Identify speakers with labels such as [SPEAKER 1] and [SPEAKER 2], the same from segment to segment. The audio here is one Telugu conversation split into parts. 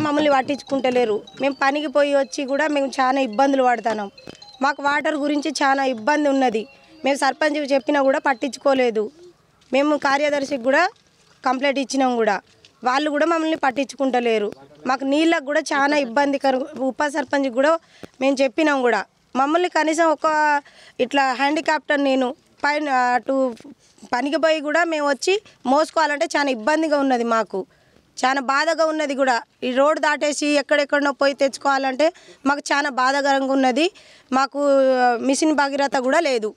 [SPEAKER 1] మమ్మల్ని పట్టించుకుంటలేరు. మేము పనికి పోయి వచ్చి కూడా మేము చాలా ఇబ్బందులు పడుతున్నాం. మాకు వాటర్ గురించి చాలా ఇబ్బంది ఉన్నది. మేము సర్పంచ్ చెప్పినా కూడా పట్టించుకోలేదు. మేము కార్యదర్శికి కూడా కంప్లైంట్ ఇచ్చినాం కూడా, వాళ్ళు కూడా మమ్మల్ని పట్టించుకుంటలేరు. మాకు నీళ్ళకు కూడా చాలా ఇబ్బందికరం. ఉప సర్పంచ్కి కూడా మేము చెప్పినాం కూడా, మమ్మల్ని కనీసం ఒక ఇట్లా హ్యాండిక్యాప్టర్ నేను పైన అటు పనికి పోయి కూడా మేము వచ్చి మోసుకోవాలంటే చాలా ఇబ్బందిగా ఉన్నది. మాకు చాలా బాధగా ఉన్నది కూడా. ఈ రోడ్ దాటేసి ఎక్కడెక్కడనో పోయి తెచ్చుకోవాలంటే మాకు చాలా బాధాకరంగా ఉన్నది. మాకు మిషన్ భగీరథ కూడా లేదు.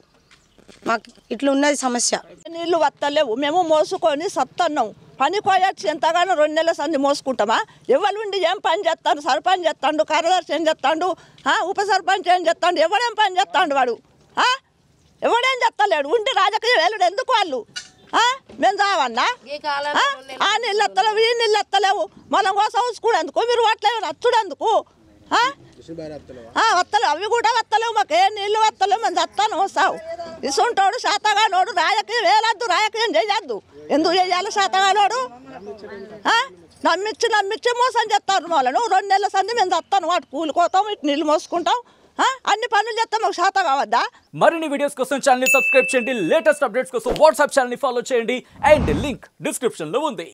[SPEAKER 1] మాకు ఇట్లా ఉన్నది సమస్య.
[SPEAKER 2] నీళ్ళు వస్తలేవు, మేము మోసుకొని సత్తన్నాం. పని పోయొచ్చి ఎంతగానో 2 నెలల సంది మోసుకుంటామా? ఎవరు ఉండి ఏం పని చేస్తాడు? సర్పంచ్ చేస్తాడు, కార్యదర్శి ఏం చేస్తాడు, ఉప సర్పంచ్ ఏం చేస్తాడు, ఎవడేం పని చేస్తాడు? వాడు ఎవడేం చెప్తలేడు. ఉండి రాజకీయ వేలుడు ఎందుకు వాళ్ళు? మేము చావన్నా? ఆ నీళ్ళు ఎత్తలేవు, ఈ నీళ్ళు ఎత్తలేవు, మనం కోసం ఉంచుకునేందుకు, మీరు వాట్లేవు నచ్చుడేందుకు? వస్తలేవు, అవి కూడా వస్తలేవు. మాకు ఏ నీళ్ళు వస్తలేవు, మేము చస్తాను వస్తావు. ఇసుంటోడు శాతగానోడు రాజకీయం వేయద్దు, రాజకీయం చేయొద్దు. ఎందుకు చేయాలి శాతగానోడు? నమ్మించి మోసం చేస్తారు వాళ్ళను. 2 నెలల సంది మేము చస్తాను, వాటి కూలిపోతాం, ఇటు నీళ్ళు మోసుకుంటాం, అన్ని పనులు చేస్తాం. మాకు శాత కావద్దా?
[SPEAKER 3] మరిన్ని వీడియోస్ కోసం ఛానల్ ని సబ్స్క్రైబ్ చేయండి. లేటెస్ట్ అప్డేట్స్ కోసం వాట్సాప్ ఛానల్ ని ఫాలో చేయండి. అండ్ లింక్ డిస్క్రిప్షన్ లో ఉంది.